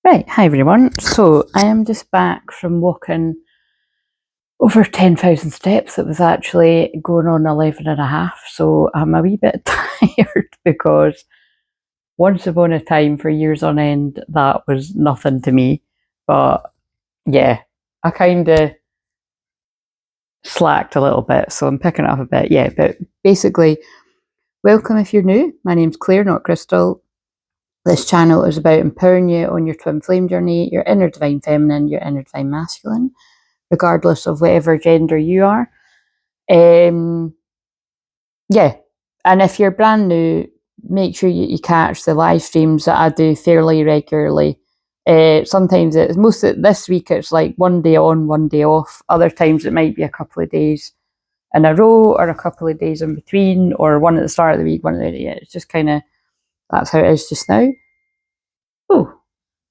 Right, hi everyone. So I am just back from walking over 10,000 steps. It was actually going on 11 and a half. So I'm a wee bit tired because once upon a time for years on end, that was nothing to me. But yeah, I kind of slacked a little bit. So I'm picking it up a bit. Yeah, but basically, welcome if you're new. My name's Claire, not Crystal. This channel is about empowering you on your twin flame journey, your inner divine feminine, your inner divine masculine, regardless of whatever gender you are. Yeah, and if you're brand new, make sure you catch the live streams that I do fairly regularly. Sometimes it's this week it's like one day on, one day off. Other times it might be a couple of days in a row or a couple of days in between, or one at the start of the week, one at the end. Yeah, it's just kind of, that's how it is just now. Oh,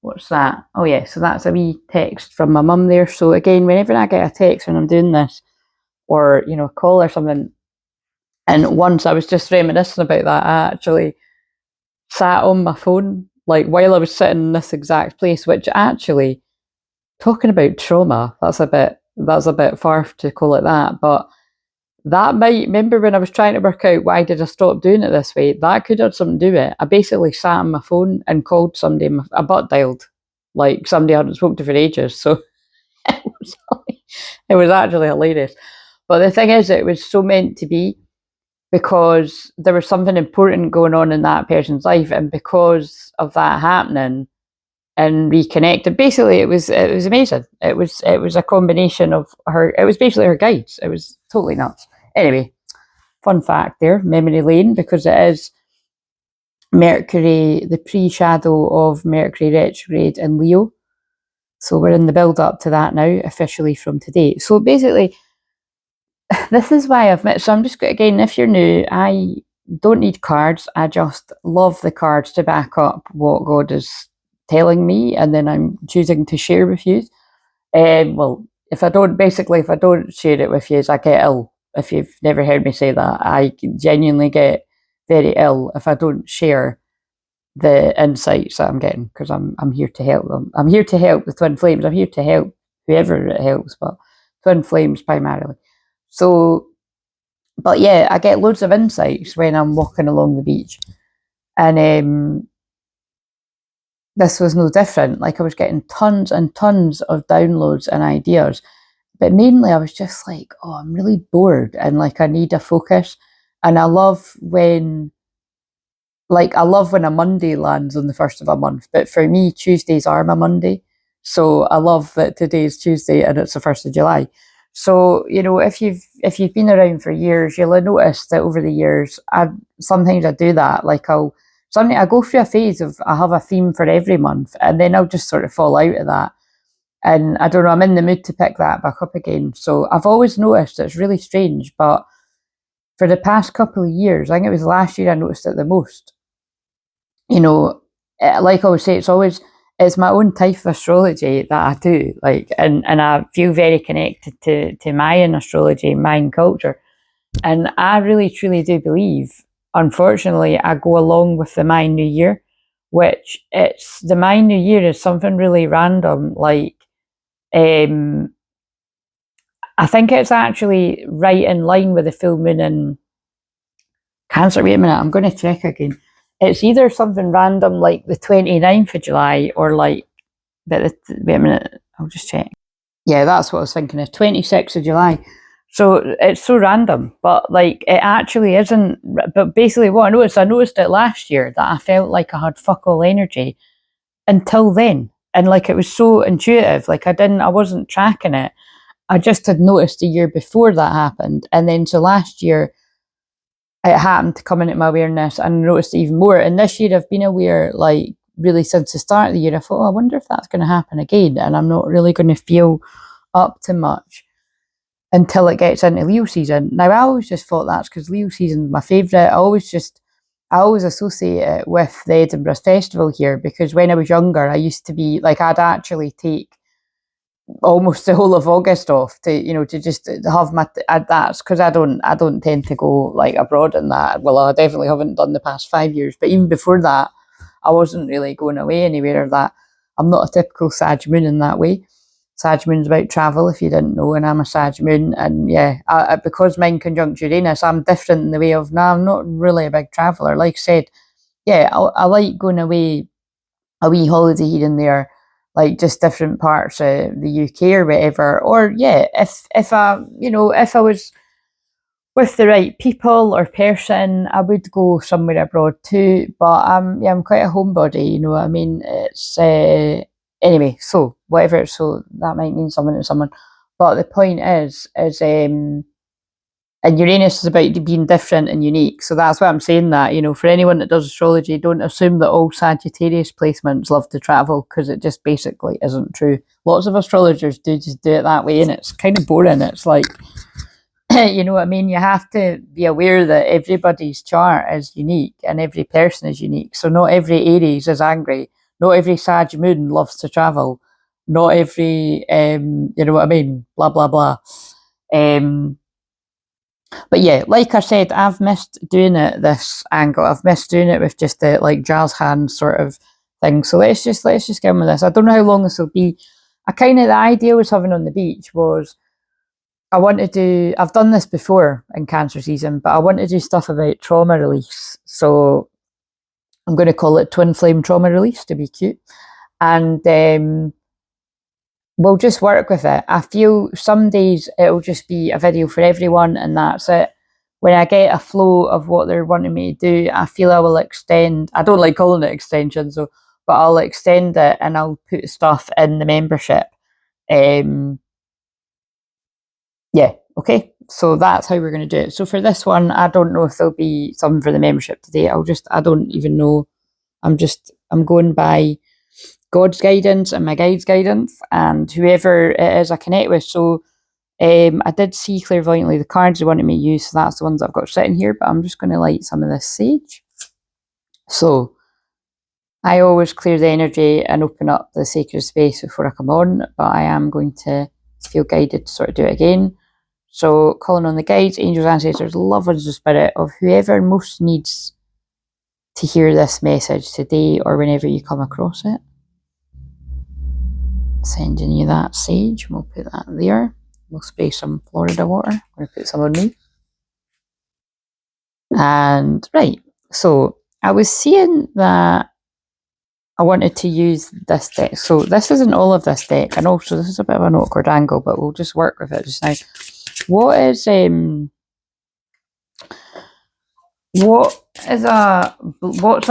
what's that? Oh yeah, so that's a wee text from my mum there. So again, whenever I get a text when I'm doing this, or a call or something, and once I was just reminiscing about that, I actually sat on my phone like while I was sitting in this exact place, which actually, talking about trauma, that's a bit far to call it that, but that might, remember when I was trying to work out why did I stop doing it this way, that could have something to do with it. I basically sat on my phone and called somebody, I butt dialed, like somebody I hadn't spoken to for ages, so it was actually hilarious. But the thing is, it was so meant to be, because there was something important going on in that person's life, and because of that happening and reconnected, basically it was amazing. It was a combination of her, it was basically her guides. It was totally nuts. Anyway, fun fact there, memory lane, because it is Mercury, the pre-shadow of Mercury retrograde in Leo. So we're in the build up to that now, officially from today. So basically, this is why I've met. So I'm just, again, if you're new, I don't need cards. I just love the cards to back up what God is telling me, and then I'm choosing to share with you. Well, if I don't share it with you, I get ill. If you've never heard me say that, I genuinely get very ill if I don't share the insights that I'm getting, because I'm here to help them. I'm here to help the twin flames. I'm here to help whoever it helps, but twin flames primarily. So, but yeah, I get loads of insights when I'm walking along the beach, and this was no different. Like, I was getting tons and tons of downloads and ideas, but mainly I was just like, oh, I'm really bored and like I need a focus. And I love when a Monday lands on the first of a month, but for me, Tuesdays are my Monday. So I love that today's Tuesday and it's the 1st of July. So, if you've been around for years, you'll have noticed that over the years, sometimes I do that. Like, I go through a phase of, I have a theme for every month, and then I'll just sort of fall out of that. And I don't know, I'm in the mood to pick that back up again. So I've always noticed it's really strange, but for the past couple of years, I think it was last year I noticed it the most. Like I always say, it's my own type of astrology that I do, like, and I feel very connected to Mayan astrology, Mayan culture. And I really, truly do believe, unfortunately, I go along with the Mayan New Year, which the Mayan New Year is something really random. Like, I think it's actually right in line with the full moon in Cancer. Wait a minute, I'm going to check again. It's either something random like the 29th of July, or like, wait a minute, I'll just check. Yeah, that's what I was thinking of, 26th of July. So it's so random, but like, it actually isn't. But basically what I noticed it last year, that I felt like I had fuck all energy until then. And like, it was so intuitive, like I wasn't tracking it. I just had noticed the year before that happened. And then so last year, it happened to come into my awareness, and I noticed it even more. And this year I've been aware, like, really since the start of the year. I thought, I wonder if that's going to happen again, and I'm not really going to feel up to much until it gets into Leo season. Now, I always just thought that's because Leo season is my favourite. I always associate it with the Edinburgh Festival here, because when I was younger, I used to be like, I'd actually take almost the whole of August off to just have that's because I don't tend to go like abroad in that. Well, I definitely haven't done the past 5 years, but even before that, I wasn't really going away anywhere of that. I'm not a typical Sag moon in that way. Sag moon's about travel, if you didn't know, and I'm a Sag moon, and yeah, because mine conjunct Uranus, I'm different in the way of, I'm not really a big traveller. Like I said, yeah, I like going away, a wee holiday here and there, like just different parts of the UK or whatever. Or yeah, if I, if I was with the right people or person, I would go somewhere abroad too. But I'm quite a homebody, you know what I mean? It's anyway, so whatever. So that might mean something to someone. But the point is and Uranus is about being different and unique. So that's why I'm saying that, for anyone that does astrology, don't assume that all Sagittarius placements love to travel, because it just basically isn't true. Lots of astrologers do just do it that way, and it's kind of boring. It's like, you know what I mean? You have to be aware that everybody's chart is unique and every person is unique. So not every Aries is angry. Not every Sag moon loves to travel. Not every, you know what I mean? Blah, blah, blah. But yeah, like I said, I've missed doing it this angle. I've missed doing it with just the like jazz hands sort of thing. So let's just get on with this. I don't know how long this will be. The idea I was having on the beach was I've done this before in Cancer season, but I want to do stuff about trauma release. So I'm going to call it Twinflame trauma release to be cute. And we'll just work with it. I feel some days it'll just be a video for everyone and that's it. When I get a flow of what they're wanting me to do, I feel I will extend. I don't like calling it extensions, so, but I'll extend it and I'll put stuff in the membership. Yeah, okay. So that's how we're going to do it. So for this one, I don't know if there'll be something for the membership today. I don't even know. I'm going by God's guidance and my guide's guidance and whoever it is I connect with. So I did see clairvoyantly the cards they wanted me to use, so that's the ones I've got sitting here, but I'm just going to light some of this sage. So I always clear the energy and open up the sacred space before I come on, but I am going to feel guided to sort of do it again. So calling on the guides, angels, ancestors, loved ones of spirit of whoever most needs to hear this message today or whenever you come across it. Sending you that sage. We'll put that there. We'll spray some Florida water. I'm going to put some on me. And right, so I was seeing that I wanted to use this deck. So this isn't all of this deck, and also this is a bit of an awkward angle, but we'll just work with it just now. What's a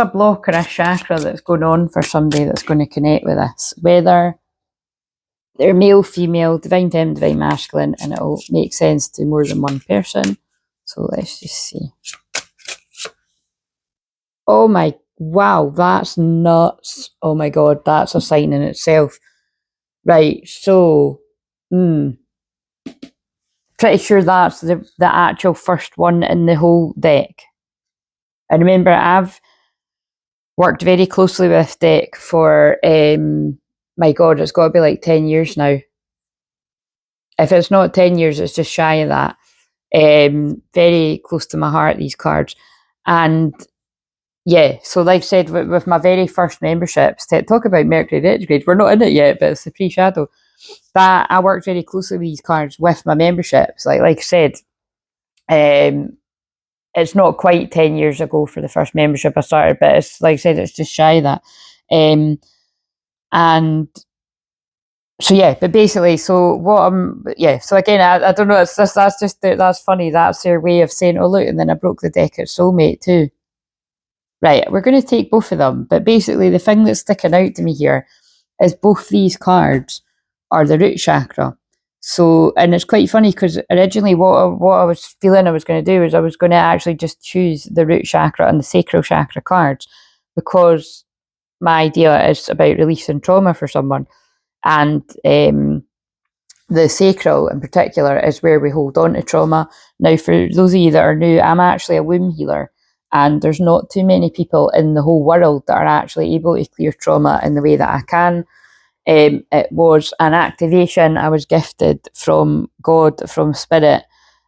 block or a chakra that's going on for somebody that's going to connect with this? Whether they're male, female, divine feminine, divine masculine, and it'll make sense to more than one person. So let's just see. Oh my, wow, that's nuts. Oh my God, that's a sign in itself. Right, so, pretty sure that's the actual first one in the whole deck. And remember, I've worked very closely with deck for, my God, it's got to be like 10 years now. If it's not 10 years, it's just shy of that. Very close to my heart, these cards. And yeah, so like I said, with my very first memberships, talk about Mercury retrograde, we're not in it yet, but it's the pre-shadow, that I worked very closely with these cards with my memberships. Like I said, it's not quite 10 years ago for the first membership I started, but it's like I said, it's just shy of that. And so yeah, but basically, so so again, I don't know, that's funny, that's their way of saying, oh look, and then I broke the deck at soulmate too. Right, we're going to take both of them, but basically the thing that's sticking out to me here is both these cards are the root chakra. So, and it's quite funny because originally what I was feeling I was going to do is I was going to actually just choose the root chakra and the sacral chakra cards, because my idea is about releasing trauma for someone. And the sacral in particular is where we hold on to trauma. Now, for those of you that are new, I'm actually a womb healer, and there's not too many people in the whole world that are actually able to clear trauma in the way that I can. It was an activation I was gifted from God, from Spirit,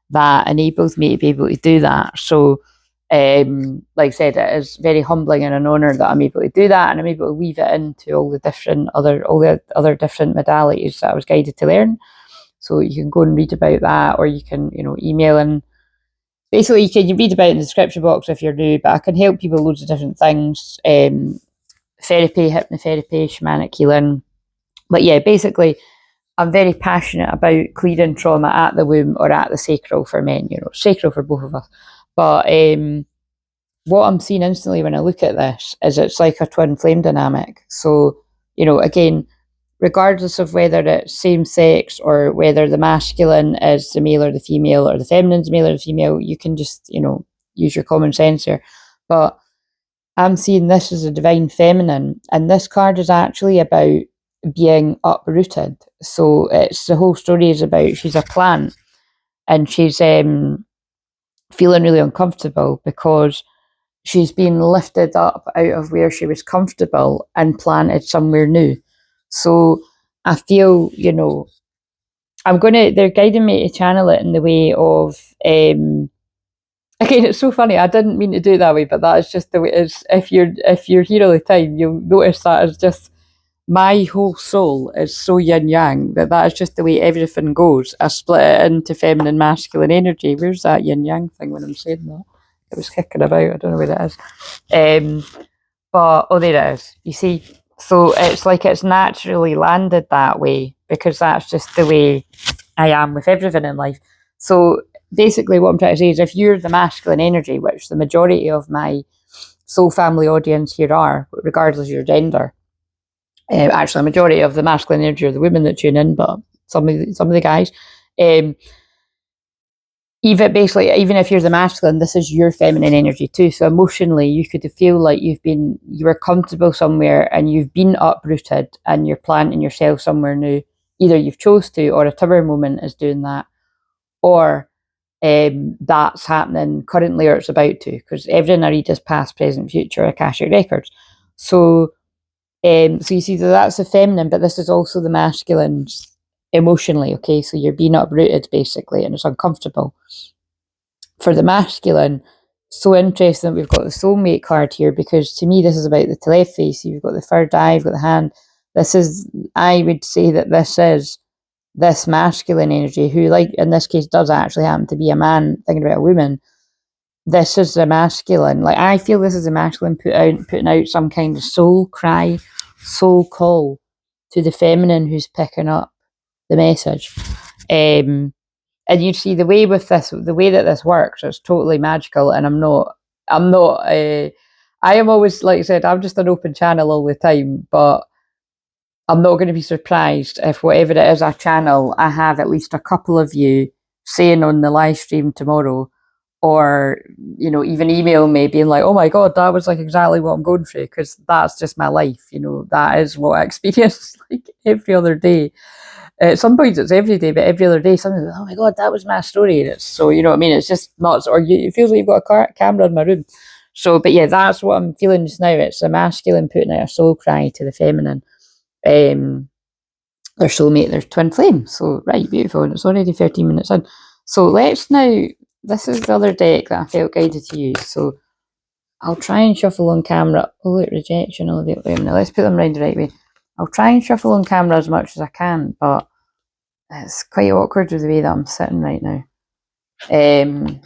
that enables me to be able to do that. So Like I said, it is very humbling and an honour that I'm able to do that, and I'm able to weave it into all the other different modalities that I was guided to learn. So you can go and read about that, or you can, email in. Basically, you can read about it in the description box if you're new, but I can help people loads of different things. Therapy, hypnotherapy, shamanic healing. But yeah, basically, I'm very passionate about clearing trauma at the womb or at the sacral for men, sacral for both of us. But what I'm seeing instantly when I look at this is it's like a twin flame dynamic. So, again, regardless of whether it's same sex or whether the masculine is the male or the female or the feminine's male or the female, you can just, use your common sense here. But I'm seeing this as a divine feminine, and this card is actually about being uprooted. So it's the whole story is about she's a plant and she's feeling really uncomfortable because she's been lifted up out of where she was comfortable and planted somewhere new. So I feel, they're guiding me to channel it in the way of, again, it's so funny. I didn't mean to do it that way, but that is just the way it is. If you're here all the time, you'll notice that it's just my whole soul is so yin yang that is just the way everything goes. I split it into feminine, masculine energy. Where's that yin yang thing when I'm saying that? It was kicking about. I don't know where it is. But there it is. You see, so it's like it's naturally landed that way because that's just the way I am with everything in life. So basically, what I'm trying to say is, if you're the masculine energy, which the majority of my soul family audience here are, regardless of your gender. Actually, a majority of the masculine energy are the women that tune in, but some of the guys. Even if you're the masculine, this is your feminine energy too. So emotionally, you could feel like you were comfortable somewhere and you've been uprooted and you're planting yourself somewhere new. Either you've chose to, or a tower moment is doing that, or that's happening currently, or it's about to, because everything I read is past, present, future, Akashic records. So you see, that's the feminine, but this is also the masculine emotionally, okay? So you're being uprooted, basically, and it's uncomfortable. For the masculine, so interesting that we've got the soulmate card here, because to me, this is about the telepathy. So you've got the third eye, you've got the hand. I would say that this is this masculine energy, who, like, in this case, does actually happen to be a man thinking about a woman. This is the masculine. Like, I feel this is the masculine putting out some kind of soul cry, soul call to the feminine who's picking up the message. And you see the way that this works is totally magical. And I am always, like I said, I'm just an open channel all the time, but I'm not going to be surprised if whatever it is I channel, I have at least a couple of you saying on the live stream tomorrow, or even email me being like, oh my god, that was like exactly what I'm going through, because that's just my life. That is what I experience like every other day. At some points it's every day, but every other day something like, oh my god, that was my story. And it's so, you know what I mean, it's just nuts. Or it feels like you've got a camera in my room. So, but yeah, that's what I'm feeling just now. It's a masculine putting out a soul cry to the feminine. Their soulmate, their twin flame. So, right, beautiful. And it's already 13 minutes in. So let's now, this is the other deck that I felt guided to use. So I'll try and shuffle on camera. Oh, look, rejection. Oh, wait a minute. Let's put them around the right way. I'll try and shuffle on camera as much as I can, but it's quite awkward with the way that I'm sitting right now. Right,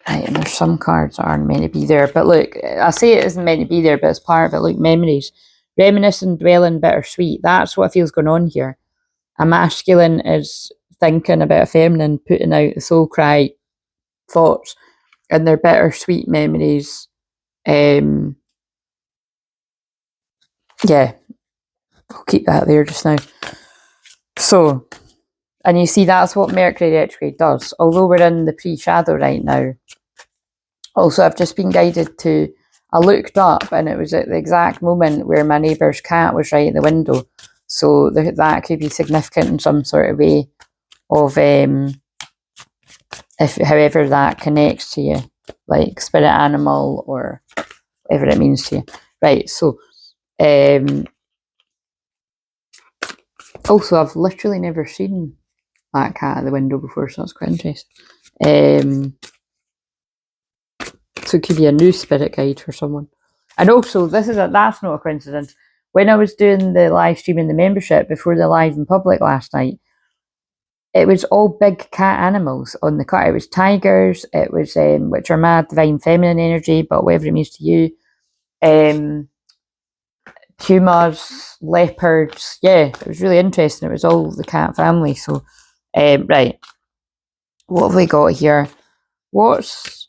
and there's some cards that aren't meant to be there. But look, I say it isn't meant to be there, but it's part of it. Look, memories. Reminiscent, dwelling, bittersweet. That's what feels going on here. A masculine is thinking about a feminine, putting out the soul cry thoughts and their bittersweet memories. Yeah, I'll keep that there just now. So, and you see, that's what Mercury retrograde does. Although we're in the pre-shadow right now. Also, I've just been guided to, I looked up and it was at the exact moment where my neighbour's cat was right at the window. So that could be significant in some sort of way of, if however that connects to you, like spirit animal or whatever it means to you. Right, so, also, I've literally never seen that cat at the window before, so that's quite interesting. So it could be a new spirit guide for someone. And also, that's not a coincidence. When I was doing the live stream in the membership before the live in public last night, it was all big cat animals on the card. It was tigers, it was which are mad divine feminine energy, but whatever it means to you. Pumas, leopards. Yeah, it was really interesting. It was all the cat family. So, right, what have we got here? What's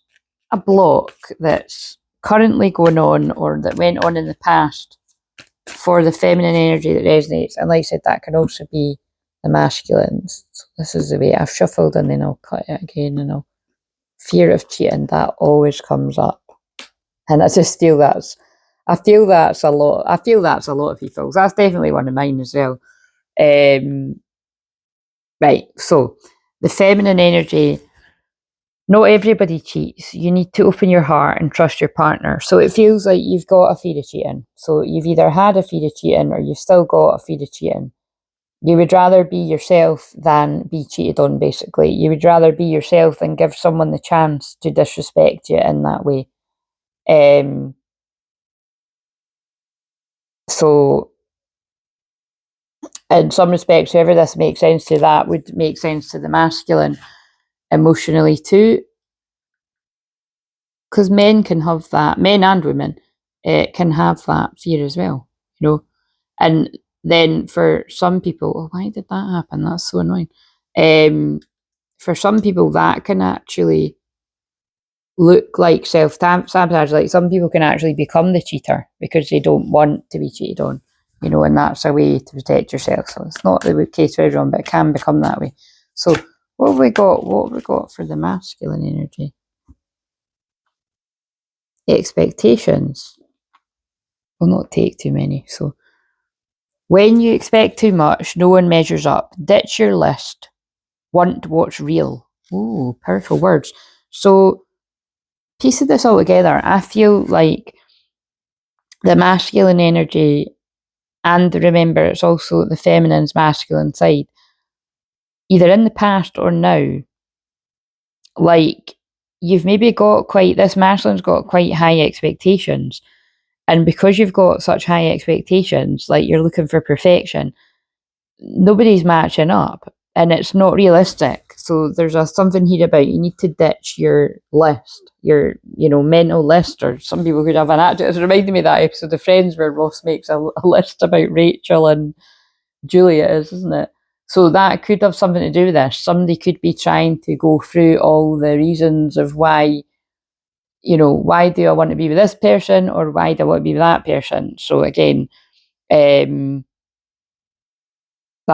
a block that's currently going on or that went on in the past for the feminine energy that resonates? And like I said, that can also be the masculines. So this is the way I've shuffled, and then I'll cut it again, and I'll fear of cheating. That always comes up, and I just feel I feel that's a lot. I feel that's a lot of people's. That's definitely one of mine as well. Right. So the feminine energy. Not everybody cheats. You need to open your heart and trust your partner. So it feels like you've got a fear of cheating. So you've either had a fear of cheating or you've still got a fear of cheating. You would rather be yourself than be cheated on, basically. You would rather be yourself than give someone the chance to disrespect you in that way. So in some respects, whoever this makes sense to, that would make sense to the masculine emotionally too. Because men can have that, men and women can have that fear as well, you know. And then for some people, oh, why did that happen? That's so annoying. For some people, that can actually look like self-sabotage. Like some people can actually become the cheater because they don't want to be cheated on, you know, and that's a way to protect yourself. So it's not the case for everyone, but it can become that way. So what have we got? What have we got for the masculine energy? Expectations will not take too many. So when you expect too much, no one measures up. Ditch your list. Want what's real. Ooh, powerful words. So piecing this all together, I feel like the masculine energy, and remember it's also the feminine's masculine side, either in the past or now, like you've maybe got this masculine's got quite high expectations. And because you've got such high expectations, like you're looking for perfection, nobody's matching up and it's not realistic. So there's something here about you need to ditch your list, your, mental list, or some people could have an attitude. It's reminding me of that episode of Friends where Ross makes a list about Rachel and Julia, isn't it? So that could have something to do with this. Somebody could be trying to go through all the reasons of why, why do I want to be with this person or why do I want to be with that person? So again, that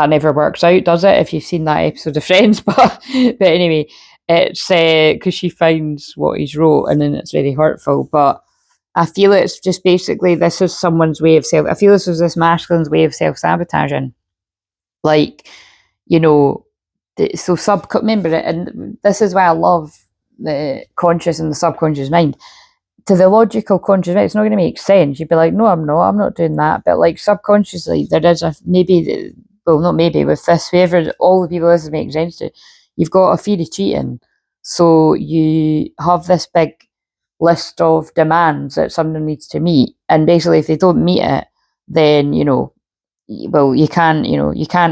never works out, does it? If you've seen that episode of Friends, but anyway, it's because she finds what he's wrote and then it's very hurtful. But I feel it's just basically this is someone's way of I feel this was this masculine's way of self-sabotaging. Like, so remember it, and this is why I love the conscious and the subconscious mind. To the logical conscious mind, it's not going to make sense. You'd be like, no, I'm not doing that. But like subconsciously, there is not maybe, with this, whoever, all the people this is making sense to, you've got a fear of cheating. So you have this big list of demands that someone needs to meet. And basically, if they don't meet it, then, you can't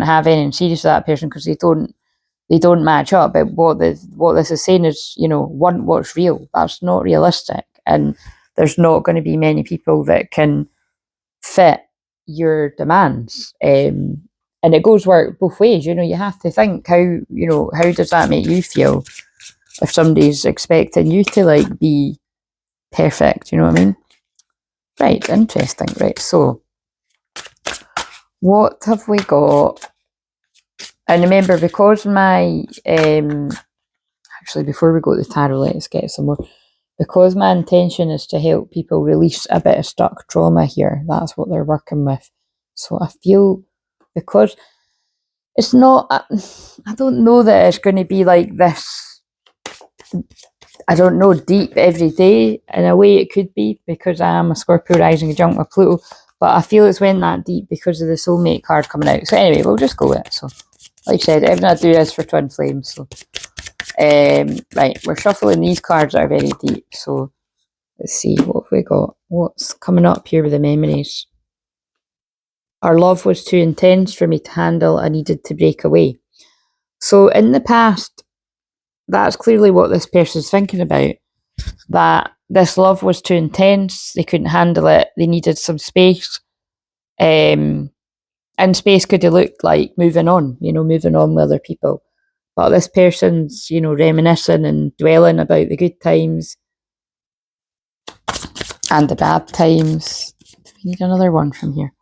have anything serious with that person because they don't match up. But what this is saying is, want what's real. That's not realistic. And there's not going to be many people that can fit your demands. And it goes work both ways. You have to think how does that make you feel if somebody's expecting you to be perfect, you know what I mean? Right, interesting. Right, so what have we got? And remember, because my actually before we go to the tarot, let's get some more. Because my intention is to help people release a bit of stuck trauma here, that's what they're working with. So I feel, because it's not, I don't know that it's going to be like this, I don't know, deep every day. In a way it could be, because I am a Scorpio rising conjunct with Pluto, but I feel it's went that deep because of the soulmate card coming out. So anyway, we'll just go with it. So like I said, everything I do is for Twinflame. So right, we're shuffling these cards that are very deep. So Let's see, what have we got? What's coming up here with the memories? Our love was too intense for me to handle. I needed to break away. So in the past, that's clearly what this person's thinking about. That this love was too intense. They couldn't handle it. They needed some space. And space could have looked like moving on, moving on with other people. But this person's, reminiscing and dwelling about the good times and the bad times. We need another one from here.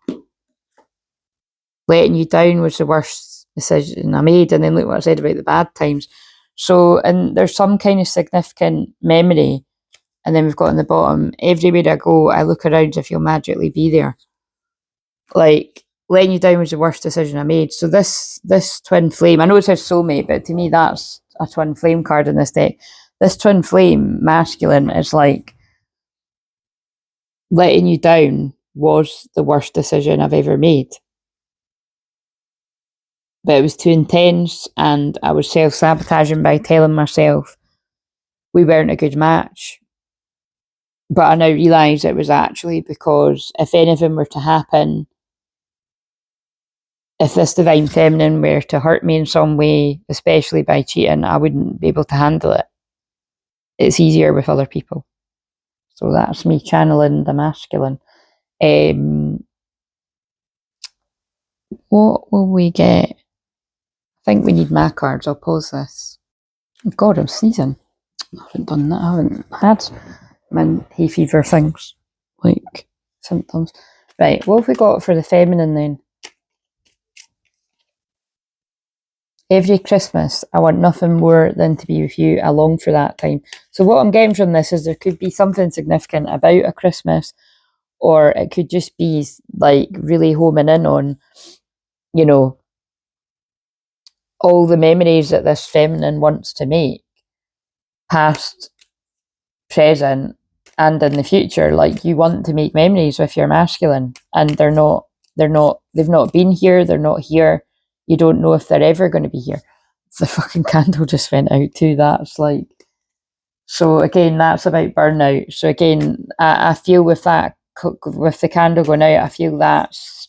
Letting you down was the worst decision I made, and then look what I said about the bad times. So, and there's some kind of significant memory, and then we've got on the bottom, everywhere I go, I look around if you'll magically be there. Like, letting you down was the worst decision I made. So this twin flame, I know it says soulmate, but to me that's a twin flame card in this deck. This twin flame masculine is like, letting you down was the worst decision I've ever made. But it was too intense, and I was self-sabotaging by telling myself we weren't a good match. But I now realise it was actually because if anything were to happen, if this divine feminine were to hurt me in some way, especially by cheating, I wouldn't be able to handle it. It's easier with other people. So that's me channeling the masculine. What will we get? I think we need my cards. I'll pause this. Oh God, I'm sneezing. I haven't done that. I haven't had my hay fever things, like symptoms. Right, what have we got for the feminine then? Every Christmas, I want nothing more than to be with you. I long for that time. So what I'm getting from this is there could be something significant about a Christmas, or it could just be like really homing in on, all the memories that this feminine wants to make, past, present, and in the future. Like, you want to make memories with your masculine, and they've not been here, they're not here. You don't know if they're ever going to be here. The fucking candle just went out too. That's like, so again, that's about burnout. So again, I feel with that, with the candle going out, I feel that's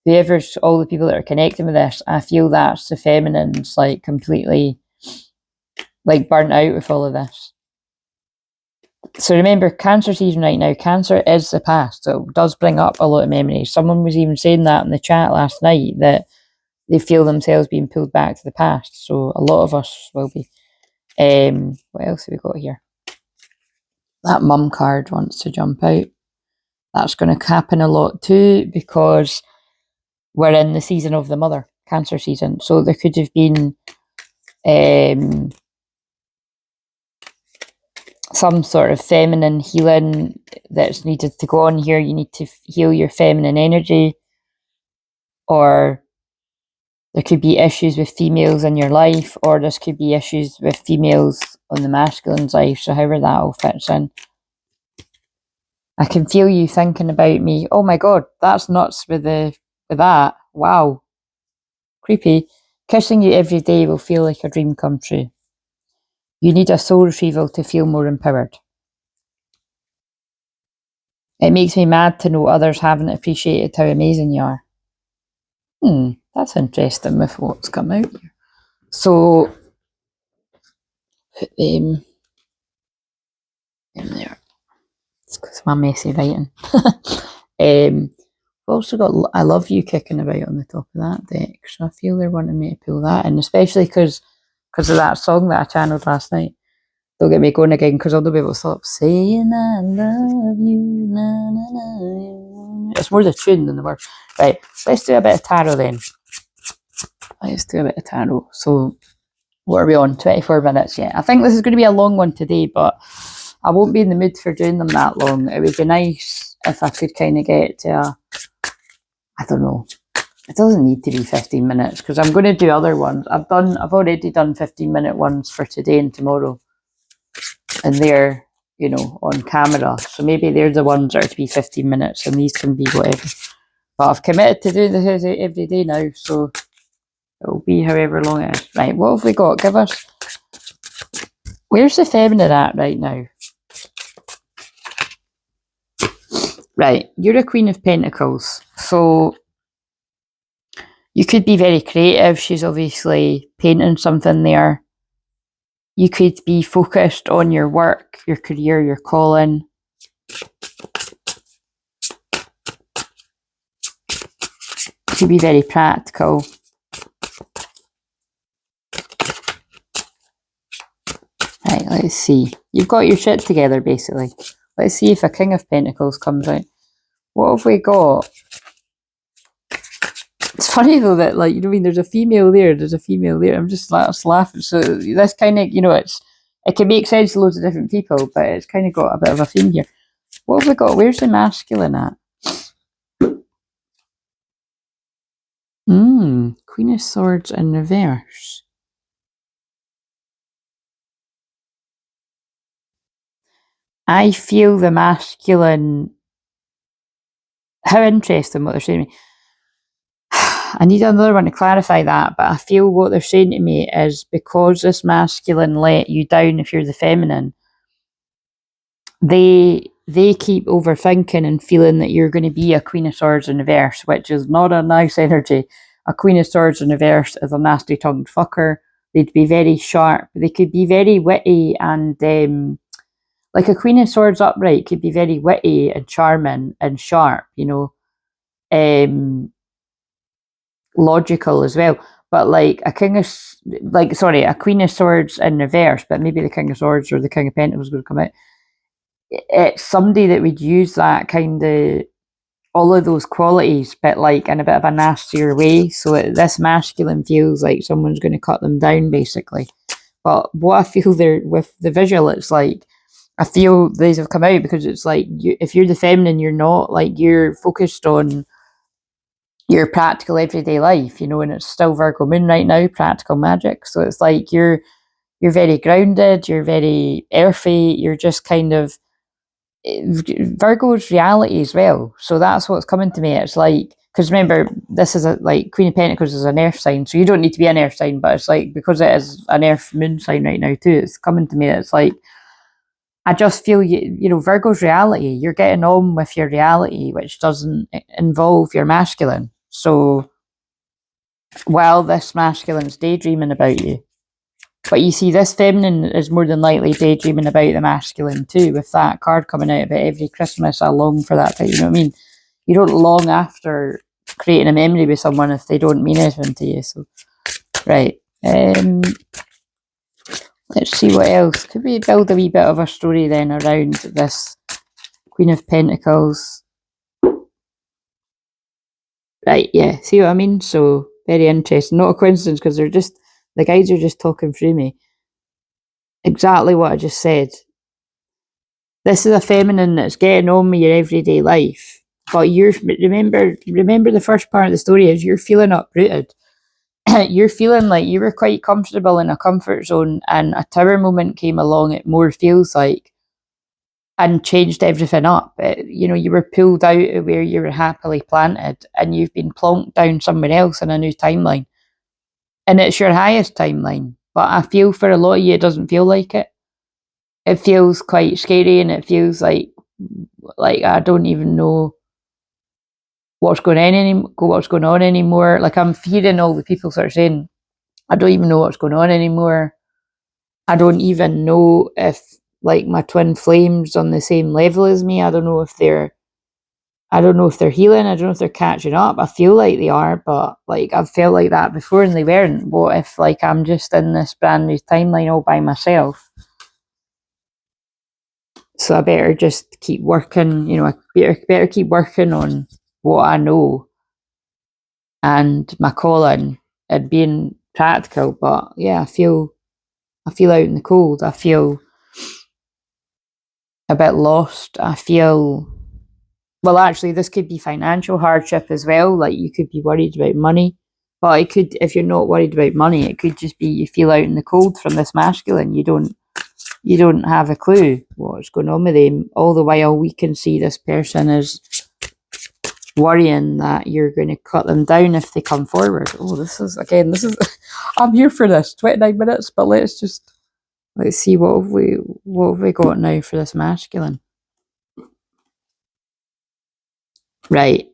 whoever's, all the people that are connecting with this, I feel that's the feminine's like completely like burnt out with all of this. So remember, Cancer season right now, Cancer is the past, so it does bring up a lot of memories. Someone was even saying that in the chat last night, that they feel themselves being pulled back to the past. So a lot of us will be. What else have we got here? That mum card wants to jump out. That's going to happen a lot too, because we're in the season of the mother, Cancer season. So there could have been some sort of feminine healing that's needed to go on here. You need to heal your feminine energy, or there could be issues with females in your life, or this could be issues with females on the masculine's life. So however that all fits in. I can feel you thinking about me. Oh my God, that's nuts with that. Wow. Creepy. Kissing you every day will feel like a dream come true. You need a soul retrieval to feel more empowered. It makes me mad to know others haven't appreciated how amazing you are. That's interesting with what's come out here. So, put them in there. It's because my messy writing. We've also got I Love You kicking about on the top of that deck. So I feel they're wanting me to pull that in, especially because of that song that I channeled last night. Don't get me going again, because I'll not be able to stop saying I love you. Na, na, na. It's more the tune than the words. Right, let's do a bit of tarot then. Let's do a bit of tarot. So, what are we on? 24 minutes yet. I think this is going to be a long one today, but I won't be in the mood for doing them that long. It would be nice if I could kind of get to I don't know. It doesn't need to be 15 minutes, because I'm going to do other ones. I've already done 15-minute ones for today and tomorrow. And they're, on camera. So maybe they're the ones that are to be 15 minutes, and these can be whatever. But I've committed to doing this every day now, so it'll be however long it is. Right, what have we got? Give us... Where's the feminine at right now? Right, you're a Queen of Pentacles, so you could be very creative. She's obviously painting something there. You could be focused on your work, your career, your calling. You could be very practical. Right, let's see. You've got your shit together, basically. Let's see if a King of Pentacles comes out. What have we got? It's funny though that, like, you know what I mean, there's a female there, there's a female there. I'm just laughing. So this kind of, you know, it can make sense to loads of different people, but it's kind of got a bit of a theme here. What have we got? Where's the masculine at? Queen of Swords in reverse. I feel the masculine. How interesting what they're saying to me. I need another one to clarify that, but I feel what they're saying to me is because this masculine let you down if you're the feminine, they keep overthinking and feeling that you're going to be a Queen of Swords in reverse, which is not a nice energy. A Queen of Swords in reverse is a nasty tongued fucker. They'd be very sharp. They could be very witty and like a Queen of Swords upright could be very witty and charming and sharp, you know, logical as well. But like a Queen of Swords in reverse, but maybe the King of Swords or the King of Pentacles would come out. It's somebody that would use that kind of all of those qualities, but like in a bit of a nastier way. So this masculine feels like someone's going to cut them down, basically. But what I feel there with the visual, it's like I feel these have come out because it's like if you're the feminine, you're not like you're focused on your practical everyday life, you know, and it's still Virgo moon right now, practical magic. So it's like you're very grounded, you're very earthy, you're just kind of Virgo's reality as well. So that's what's coming to me. It's like, because remember, this is like Queen of Pentacles is an earth sign, so you don't need to be an earth sign, but it's like because it is an earth moon sign right now too, it's coming to me. It's like I just feel you know, Virgo's reality, you're getting on with your reality, which doesn't involve your masculine. So while this masculine's daydreaming about you, but you see, this feminine is more than likely daydreaming about the masculine too, with that card coming out about every Christmas. I long for that type, you know what I mean? You don't long after creating a memory with someone if they don't mean anything to you. So, right. Let's see what else. Could we build a wee bit of a story then around this Queen of Pentacles? Right, yeah. See what I mean? So, very interesting. Not a coincidence because the guides are just talking through me. Exactly what I just said. This is a feminine that's getting on with your everyday life. But remember the first part of the story is you're feeling uprooted. You're feeling like you were quite comfortable in a comfort zone and a tower moment came along, it more feels like, and changed everything up. You know, you were pulled out of where you were happily planted and you've been plonked down somewhere else in a new timeline. And it's your highest timeline. But I feel for a lot of you, it doesn't feel like it. It feels quite scary and it feels like I don't even know what's going on anymore. Like I'm hearing all the people sort of saying, I don't even know what's going on anymore. I don't even know if like my twin flames on the same level as me. I don't know if they're healing. I don't know if they're catching up. I feel like they are, but like I've felt like that before and they weren't. What if like I'm just in this brand new timeline all by myself? So I better just keep working, you know, I better keep working on what I know and my calling and being practical. But yeah, I feel out in the cold. I feel a bit lost. I feel, well, actually, this could be financial hardship as well. Like you could be worried about money, but it could, if you're not worried about money, it could just be you feel out in the cold from this masculine. You don't have a clue what's going on with them. All the while, we can see this person is worrying that you're going to cut them down if they come forward. Oh, this is I'm here for this 29 minutes, but let's see what have we got now for this masculine. Right.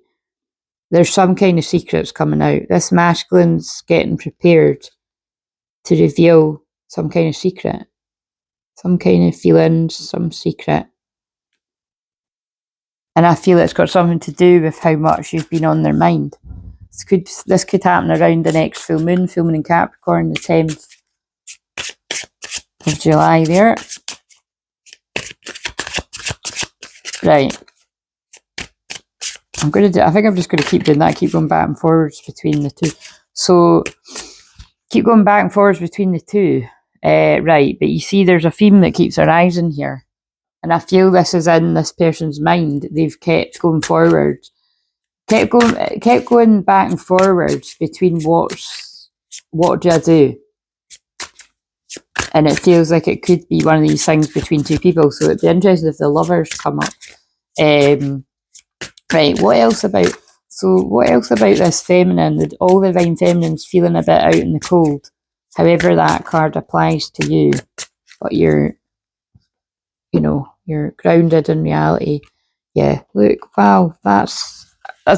There's some kind of secrets coming out. This masculine's getting prepared to reveal some kind of secret. Some kind of feelings, some secret. And I feel it's got something to do with how much you've been on their mind. This could happen around the next full moon in Capricorn, the 10th of July there. Right. I think I'm just going to keep doing that, keep going back and forwards between the two. So, keep going back and forwards between the two. Right, but you see there's a theme that keeps arising here. And I feel this is in this person's mind. They've kept going forward. Kept going back and forwards between what do I do? And it feels like it could be one of these things between two people. So it'd be interesting if the lovers come up. Right, what else about this feminine? All the divine feminine's feeling a bit out in the cold. However that card applies to you. But you're grounded in reality. Yeah, look, wow, that's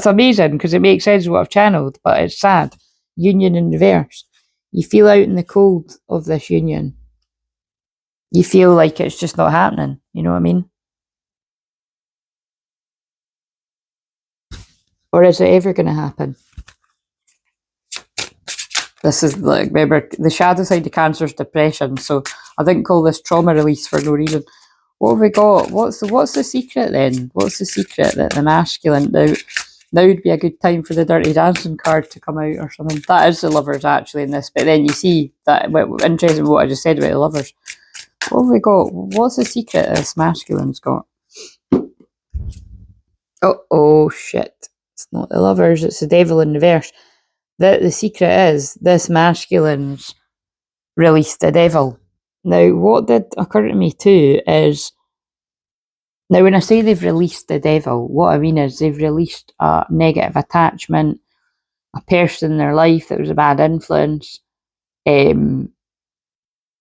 amazing because it makes sense what I've channeled, but it's sad. Union in reverse. You feel out in the cold of this union. You feel like it's just not happening. You know what I mean? Or is it ever going to happen? This is like, remember, the shadow side of Cancer is depression, so I didn't call this trauma release for no reason. What have we got? What's the secret then? What's the secret that the masculine now would be a good time for the Dirty Dancing card to come out or something? That is the lovers actually in this, but then you see that interesting what I just said about the lovers. What have we got? What's the secret this masculine's got? Oh shit! It's not the lovers. It's the devil in reverse. The secret is this masculine's released the devil. Now, what did occur to me too is, now when I say they've released the devil, what I mean is they've released a negative attachment, a person in their life that was a bad influence,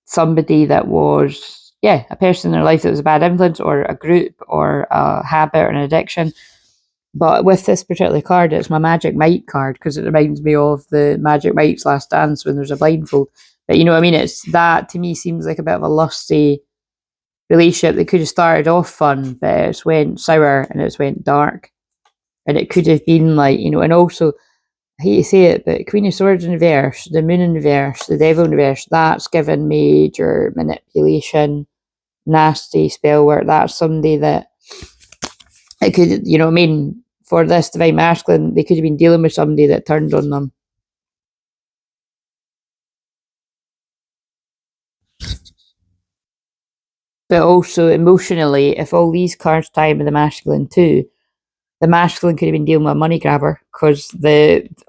somebody that was, a person in their life that was a bad influence, or a group, or a habit, or an addiction. But with this particular card, it's my Magic Mike card, because it reminds me of the Magic Mike's Last Dance when there's a blindfold. But you know what I mean? It's that, to me, seems like a bit of a lusty relationship that could have started off fun, but it's went sour and it's went dark. And it could have been like, and also, I hate to say it, but Queen of Swords in reverse, the Moon in reverse, the Devil in reverse, that's given major manipulation, nasty spell work. That's somebody that it could, you know what I mean, for this divine masculine, they could have been dealing with somebody that turned on them. But also emotionally, if all these cards tie in with the masculine too, the masculine could have been dealing with a money grabber, because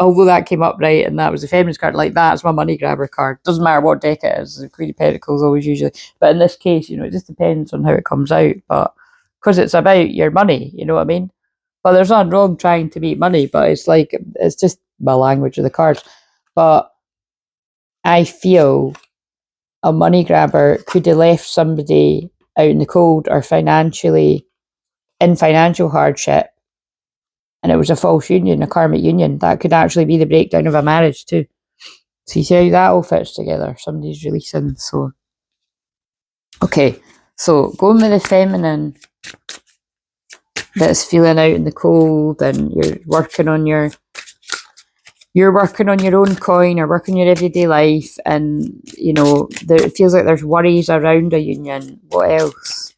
although that came up right and that was a feminist card, like that's my money grabber card. Doesn't matter what deck it is. The Queen of Pentacles always usually, but in this case, it just depends on how it comes out. But because it's about your money, you know what I mean. But there's nothing wrong trying to make money, but it's just my language of the cards. But I feel a money grabber could have left somebody out in the cold or in financial hardship, and it was a false union, a karmic union. That could actually be the breakdown of a marriage too. So you see how that all fits together. Somebody's releasing. So, okay. So going with the feminine that's feeling out in the cold, and you're working on your own coin, or working your everyday life, and it feels like there's worries around a union. What else?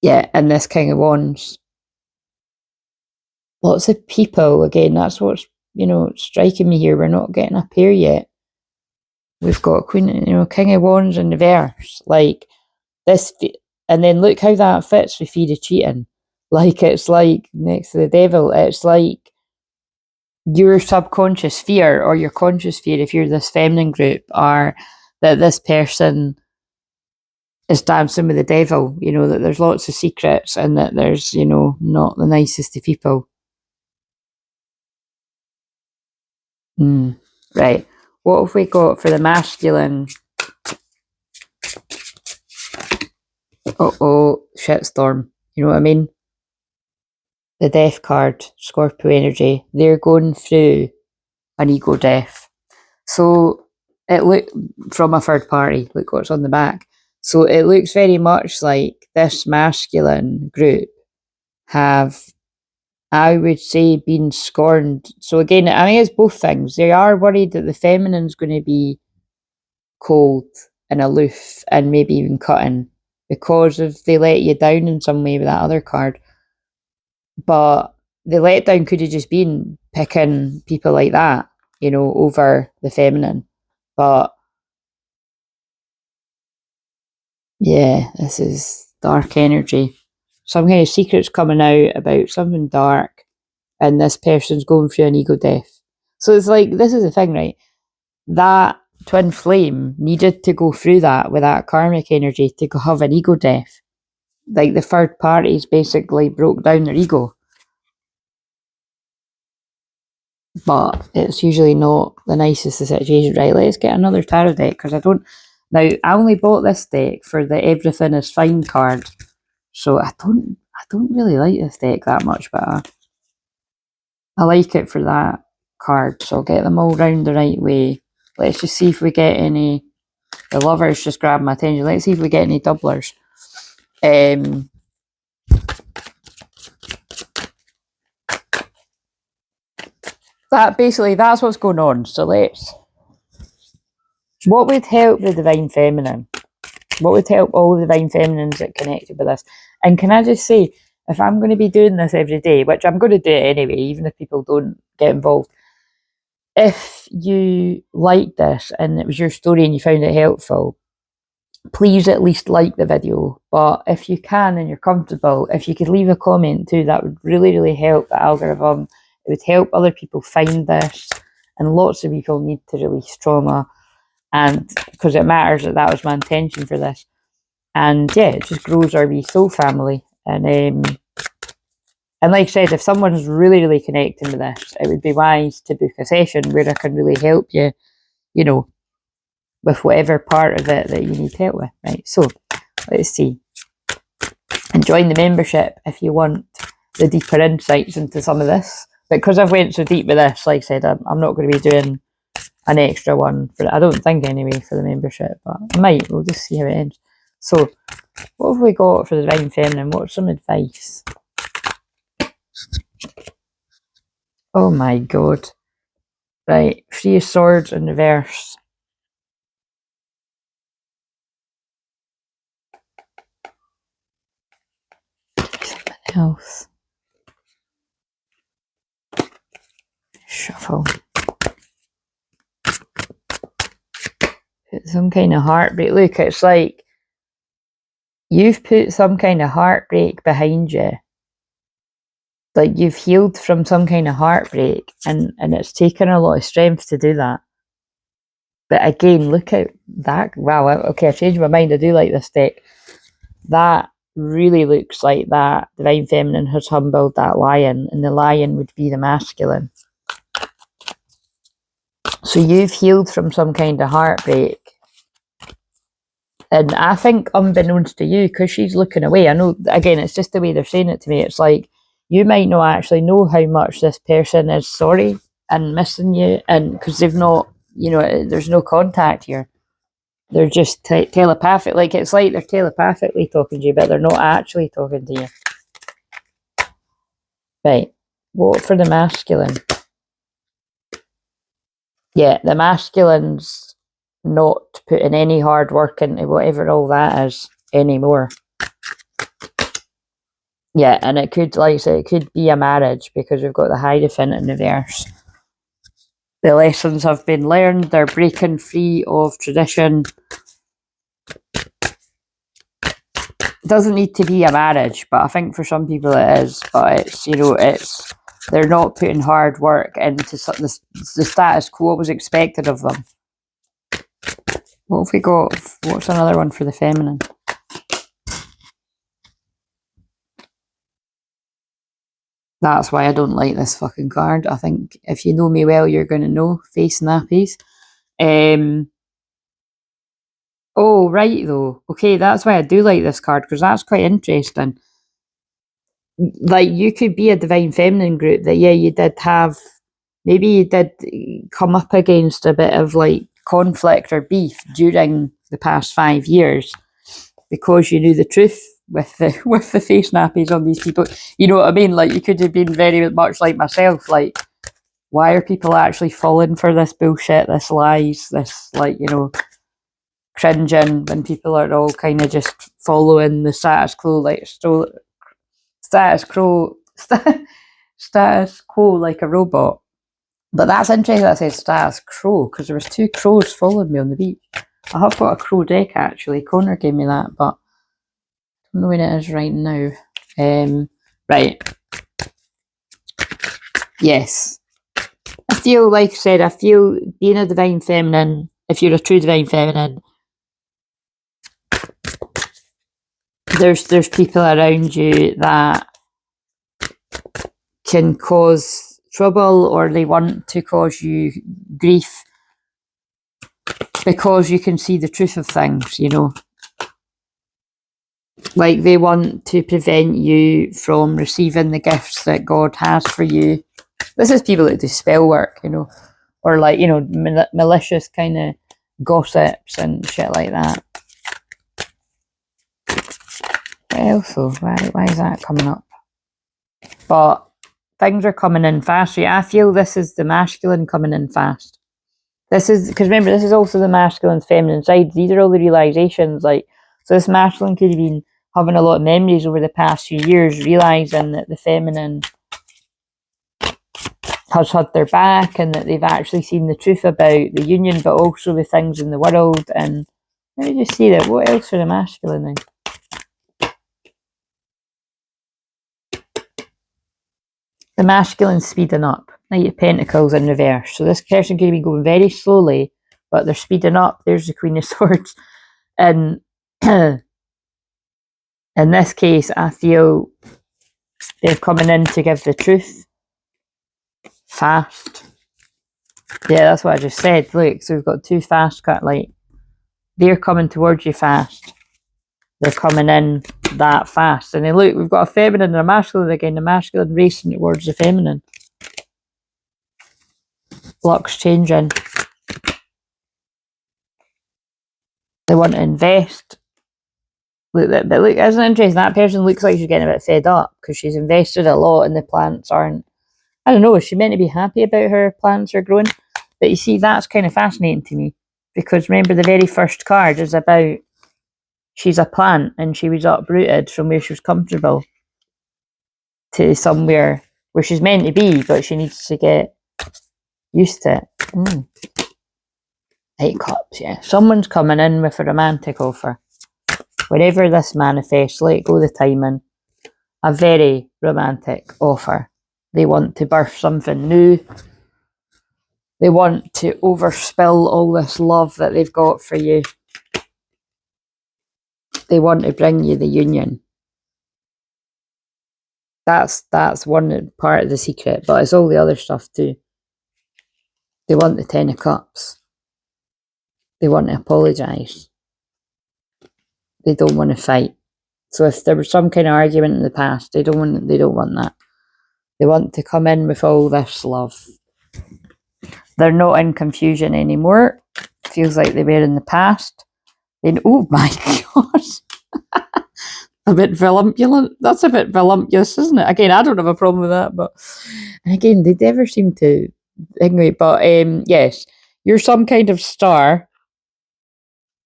Yeah, and this King of Wands. Lots of people, again, that's what's, striking me here. We're not getting a pair yet. We've got Queen, King of Wands in reverse. Like, this, and then look how that fits with Fear of Cheating. Like, it's like, next to the devil, it's like your subconscious fear, or your conscious fear, if you're this feminine group, are that this person is dancing with the devil, that there's lots of secrets, and that there's, not the nicest of people. Right. What have we got for the masculine? Shitstorm. You know what I mean? the death card, Scorpio energy, they're going through an ego death. So it look from a third party, look what's on the back. So it looks very much like this masculine group have, I would say, been scorned. So again, I mean, it's both things. They are worried that the feminine's going to be cold and aloof and maybe even cutting because if they let you down in some way with that other card. But the letdown could have just been picking people like that, you know, over the feminine. But yeah, this is dark energy. Some kind of secret's coming out about something dark, and this person's going through an ego death. So it's like, this is the thing, right? That twin flame needed to go through that with that karmic energy to have an ego death. Like the third parties basically broke down their ego. But it's usually not the nicest of situations, right? Let's get another tarot deck because I only bought this deck for the everything is fine card. So I don't really like this deck that much, but I like it for that card. So I'll get them all round the right way. Let's just see if we get any. The lovers just grabbed my attention. Let's see if we get any doublers. That's what's going on. So what would help the divine feminine? What would help all the divine feminines that connected with this? And can I just say, if I'm going to be doing this every day, which I'm going to do it anyway, even if people don't get involved, if you like this and it was your story and you found it helpful, please at least like the video. But if you can and you're comfortable, if you could leave a comment too, that would really, really help the algorithm. It would help other people find this. And lots of people need to release trauma. And because it matters that was my intention for this. And yeah, it just grows our wee soul family. And like I said, if someone's really, really connecting with this, it would be wise to book a session where I can really help you, you know, with whatever part of it that you need help with, right? So let's see. And join the membership if you want the deeper insights into some of this. But because I've went so deep with this, like I said, I'm not going to be doing an extra one for it. I don't think anyway for the membership, but I might. We'll just see how it ends. So what have we got for the divine feminine? What's some advice? Oh my god. Right, 3 of Swords in reverse. Something else. Shuffle. Put some kind of heartbreak. Look, it's like you've put some kind of heartbreak behind you. Like you've healed from some kind of heartbreak, and it's taken a lot of strength to do that. But again, look at that. Wow, okay, I changed my mind. I do like this deck. That really looks like that divine feminine has humbled that lion, and the lion would be the masculine. So you've healed from some kind of heartbreak. And I think unbeknownst to you, because she's looking away, I know, again, it's just the way they're saying it to me. It's like, you might not actually know how much this person is sorry and missing you. And because they've not, you know, there's no contact here. They're just telepathic. Like, it's like they're telepathically talking to you, but they're not actually talking to you. Right. What for the masculine? Yeah, the masculine's not putting any hard work into whatever all that is anymore. Yeah, and it could, like I said, it could be a marriage because we've got the Hierophant in reverse. The lessons have been learned. They're breaking free of tradition. It doesn't need to be a marriage, but I think for some people it is. But it's, you know, it's, they're not putting hard work into the status quo was expected of them. What have we got? What's another one for the feminine? That's why I don't like this fucking card. I think if you know me well, you're going to know. Face nappies. Oh, right, though. Okay, that's why I do like this card, because that's quite interesting. like you could be a divine feminine group that, yeah, you did have, maybe you did come up against a bit of like conflict or beef during the past 5 years because you knew the truth with the face nappies on these people. You know what I mean? Like you could have been very much like myself, like, why are people actually falling for this bullshit, this lies, this, like, you know, cringing when people are all kind of just following the status quo, like status quo like a robot. But that's interesting that I said status quo, because there was 2 crows following me on the beach. I have got a crow deck actually. Connor gave me that, but I don't know where it is right now. Right. Yes. I feel, like I said, I feel being a divine feminine, if you're a true divine feminine, there's people around you that can cause trouble, or they want to cause you grief because you can see the truth of things, you know. Like they want to prevent you from receiving the gifts that God has for you. This is people that do spell work, you know, or like, you know, malicious kind of gossips and shit like that. What else though? Why is that coming up? But things are coming in fast. I feel this is the masculine coming in fast. This is, because remember, this is also the masculine and feminine side. These are all the realizations. Like, so this masculine could have been having a lot of memories over the past few years, realizing that the feminine has had their back and that they've actually seen the truth about the union, but also the things in the world. And let me just see that. What else for the masculine then? The masculine speeding up. Knight of Pentacles in reverse. So this person could be going very slowly, but they're speeding up. There's the Queen of Swords. And in this case, I feel they're coming in to give the truth fast. Yeah, that's what I just said. Look, so we've got 2 fast cut, like, they're coming towards you fast. They're coming in that fast. And then look, we've got a feminine and a masculine again. The masculine racing towards the feminine. Luck's changing. They want to invest. Look, but look, isn't it interesting? That person looks like she's getting a bit fed up because she's invested a lot and the plants aren't. I don't know, is she meant to be happy about her plants are growing? But you see, that's kind of fascinating to me, because remember the very first card is about she's a plant and she was uprooted from where she was comfortable to somewhere where she's meant to be, but she needs to get used to it. 8 cups, yeah. Someone's coming in with a romantic offer. Wherever this manifests, let go of the timing. A very romantic offer. They want to birth something new. They want to overspill all this love that they've got for you. They want to bring you the union. That's one part of the secret, but it's all the other stuff too. They want the 10 of Cups. They want to apologise. They don't want to fight. So if there was some kind of argument in the past, they don't want that. They want to come in with all this love. They're not in confusion anymore. Feels like they were in the past. Then, oh my god. A bit voluptuous. That's a bit voluptuous, isn't it? Again, I don't have a problem with that, but and again, they never seem to. Anyway, but yes, you're some kind of star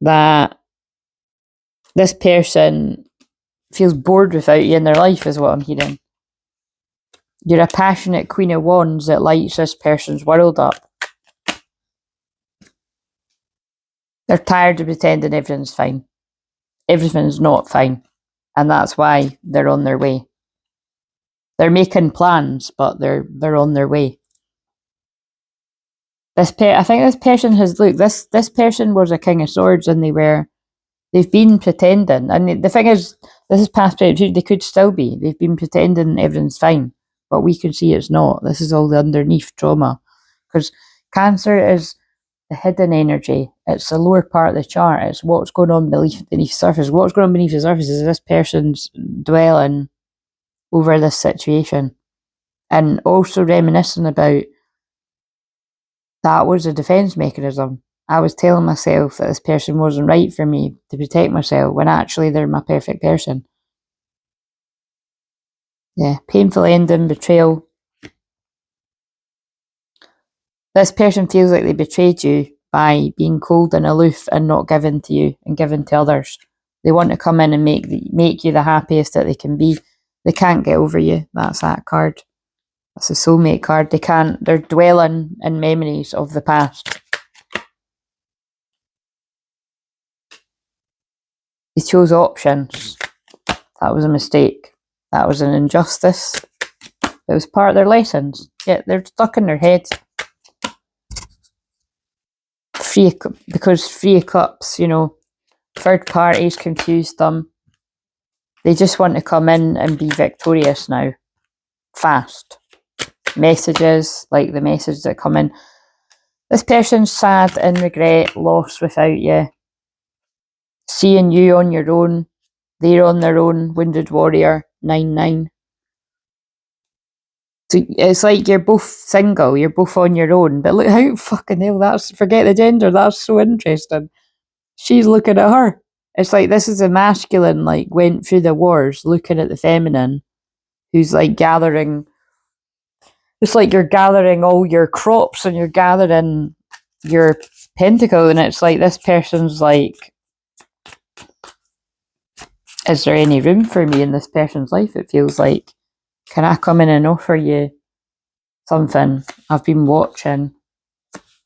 that this person feels bored without you in their life, is what I'm hearing. You're a passionate Queen of Wands that lights this person's world up. They're tired of pretending everything's fine. Everything's not fine. And that's why they're on their way. They're making plans, but they're on their way. I think this person has, look, this person was a King of Swords and they've been pretending. And the thing is, this is past present, they could still be. They've been pretending everything's fine, but we can see it's not. This is all the underneath trauma. Because Cancer is the hidden energy. It's the lower part of the chart. It's what's going on beneath the surface. What's going on beneath the surface is this person's dwelling over this situation. And also reminiscing about that was a defence mechanism. I was telling myself that this person wasn't right for me to protect myself when actually they're my perfect person. Yeah, painful ending, betrayal. This person feels like they betrayed you by being cold and aloof and not given to you and given to others. They want to come in and make you the happiest that they can be. They can't get over you. That's that card. That's a soulmate card. They're dwelling in memories of the past. They chose options. That was a mistake. That was an injustice. It was part of their lessons. Yeah, they're stuck in their head. Because Three of Cups, third parties confused them. They just want to come in and be victorious now. Fast. Messages, like the message that come in. This person's sad and regret, lost without you. Seeing you on your own. They're on their own. Wounded Warrior, 9-9. So it's like you're both single, you're both on your own. But look how fucking hell, forget the gender, that's so interesting. She's looking at her. It's like this is a masculine, like, went through the wars looking at the feminine, who's like gathering. It's like you're gathering all your crops and you're gathering your pentacle, and it's like this person's like, is there any room for me in this person's life? It feels like, can I come in and offer you something? I've been watching.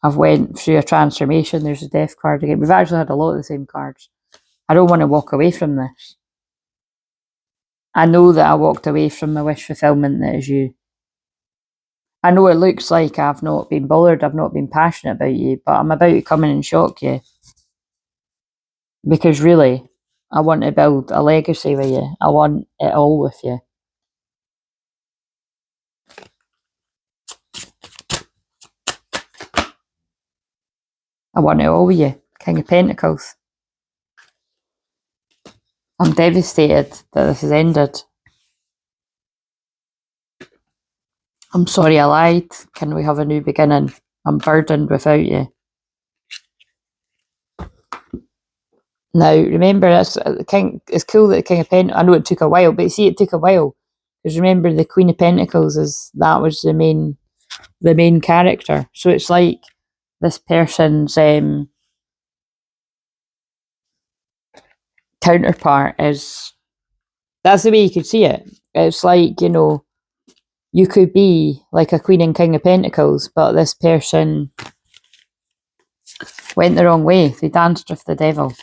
I've went through a transformation. There's a death card again. We've actually had a lot of the same cards. I don't want to walk away from this. I know that I walked away from my wish fulfillment that is you. I know it looks like I've not been bothered, I've not been passionate about you, but I'm about to come in and shock you. Because really, I want to build a legacy with you. I want it all with you. I want it all with you. King of Pentacles. I'm devastated that this has ended. I'm sorry I lied. Can we have a new beginning? I'm burdened without you. Now, remember, it's cool that the King of Pentacles, I know it took a while, but you see, it took a while. Because remember, the Queen of Pentacles that was the main character. So it's like this person's counterpart is, that's the way you could see it. It's like, you could be like a Queen and King of Pentacles, but this person went the wrong way. They danced with the devil.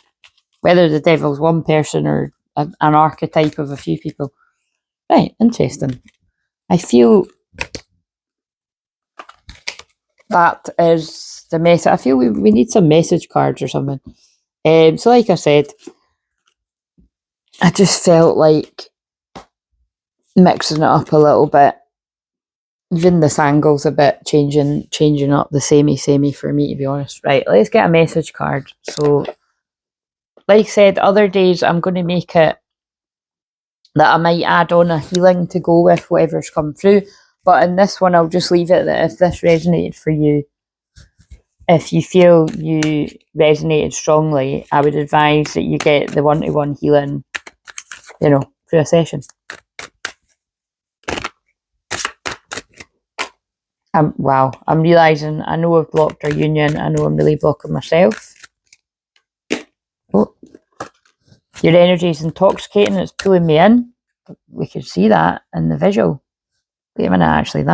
Whether the devil's one person or an archetype of a few people. Right, interesting. I feel that is the message. I feel we need some message cards or something. So like I said, I just felt like mixing it up a little bit. Even this angle's a bit changing up the samey for me, to be honest. Right, let's get a message card. So, like I said, other days I'm going to make it that I might add on a healing to go with whatever's come through. But in this one, I'll just leave it that if this resonated for you, if you feel you resonated strongly, I would advise that you get the one-to-one healing, through a session. Wow, I'm realising I know I've blocked our union. I know I'm really blocking myself. Oh, your energy is intoxicating. It's pulling me in. We can see that in the visual. Wait a minute, actually,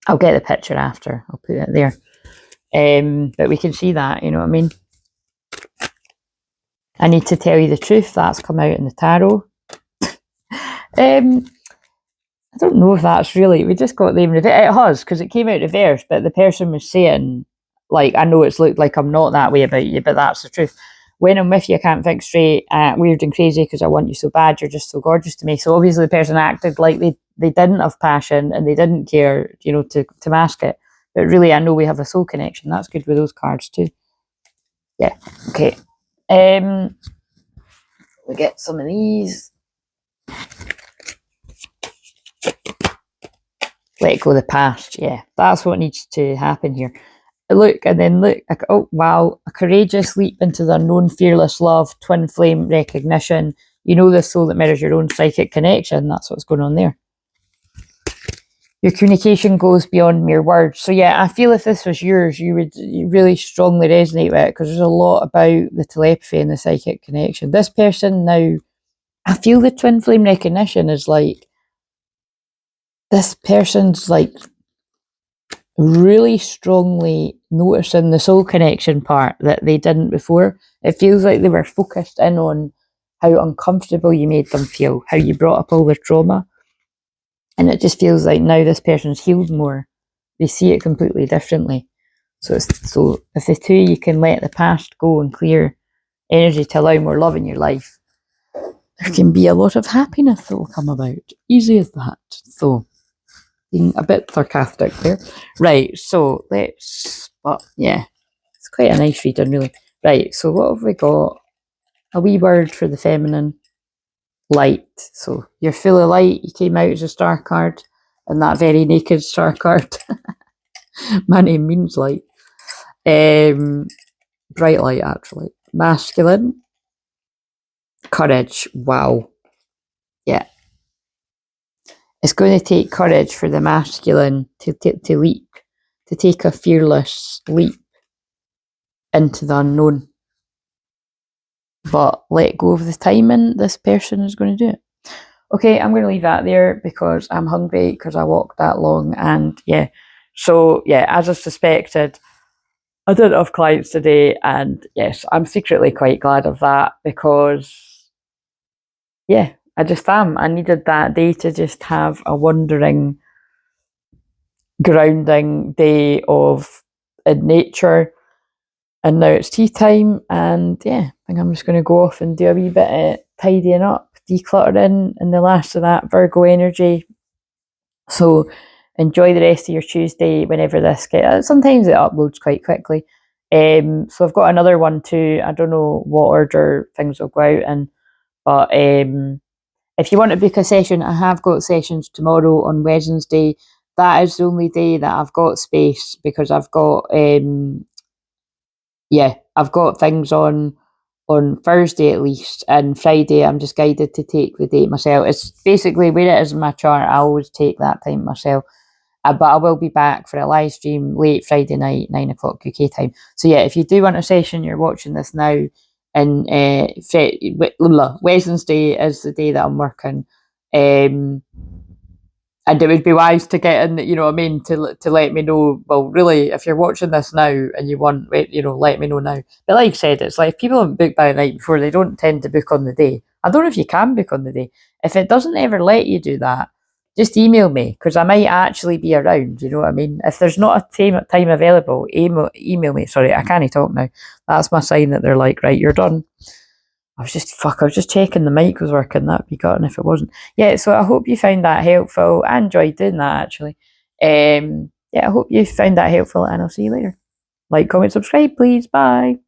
I'll get the picture after. I'll put it there. But we can see that, you know what I mean? I need to tell you the truth. That's come out in the tarot. I don't know if that's really, we just got them reversed. It has, because it came out reversed, but the person was saying, like, I know it's looked like I'm not that way about you, but that's the truth. When I'm with you, I can't think straight, weird and crazy because I want you so bad, you're just so gorgeous to me. So obviously the person acted like they didn't have passion and they didn't care, to mask it. But really, I know we have a soul connection. That's good with those cards too. Yeah, okay. we get some of these. Let go of the past. Yeah, that's what needs to happen here. Look, and then look. Oh, wow. A courageous leap into the unknown, fearless love, twin flame recognition. You know the soul that mirrors your own psychic connection. That's what's going on there. Your communication goes beyond mere words. So yeah, I feel if this was yours, you would really strongly resonate with it, because there's a lot about the telepathy and the psychic connection. This person now, I feel the twin flame recognition is like, this person's like really strongly noticing the soul connection part that they didn't before. It feels like they were focused in on how uncomfortable you made them feel, how you brought up all their trauma. And it just feels like now this person's healed more. They see it completely differently. So if the two, you can let the past go and clear energy to allow more love in your life, there can be a lot of happiness that will come about. Easy as that. So, being a bit sarcastic there. Right, so let's, yeah, it's quite a nice reading, really. Right, so what have we got? A wee word for the feminine. Light. So you're full of light. You came out as a star card, and that very naked star card. My name means light. Bright light, actually. Masculine. Courage. Wow. Yeah. It's going to take courage for the masculine to leap, to take a fearless leap into the unknown. But let go of the timing, this person is going to do it. Okay, I'm going to leave that there because I'm hungry, because I walked that long, and yeah. So yeah, as I suspected, I didn't have clients today, and yes, I'm secretly quite glad of that, because yeah, I just am. I needed that day to just have a wandering, grounding day of in nature. And now it's tea time, and yeah, I think I'm just going to go off and do a wee bit of tidying up, decluttering, and the last of that Virgo energy. So enjoy the rest of your Tuesday whenever this gets. Sometimes it uploads quite quickly. So I've got another one too. I don't know what order things will go out in, but if you want to book a session, I have got sessions tomorrow on Wednesday. That is the only day that I've got space, because I've got I've got things on Thursday at least, and Friday I'm just guided to take the date myself. It's basically where it is in my chart, I always take that time myself. But I will be back for a live stream late Friday night, 9 o'clock UK time. So yeah, if you do want a session, you're watching this now, and Wednesday is the day that I'm working. And it would be wise to get in, you know what I mean, to let me know. Well, really, if you're watching this now and you want, you know, let me know now. But like I said, it's like if people haven't booked by the night before, they don't tend to book on the day. I don't know if you can book on the day. If it doesn't ever let you do that, just email me, because I might actually be around, you know what I mean? If there's not a time available, email me. Sorry, I can't talk now. That's my sign that they're like, right, you're done. I was just checking the mic was working. That'd be gutting if it wasn't. Yeah, so I hope you found that helpful. I enjoyed doing that, actually. Yeah, I hope you found that helpful, and I'll see you later. Like, comment, subscribe, please. Bye.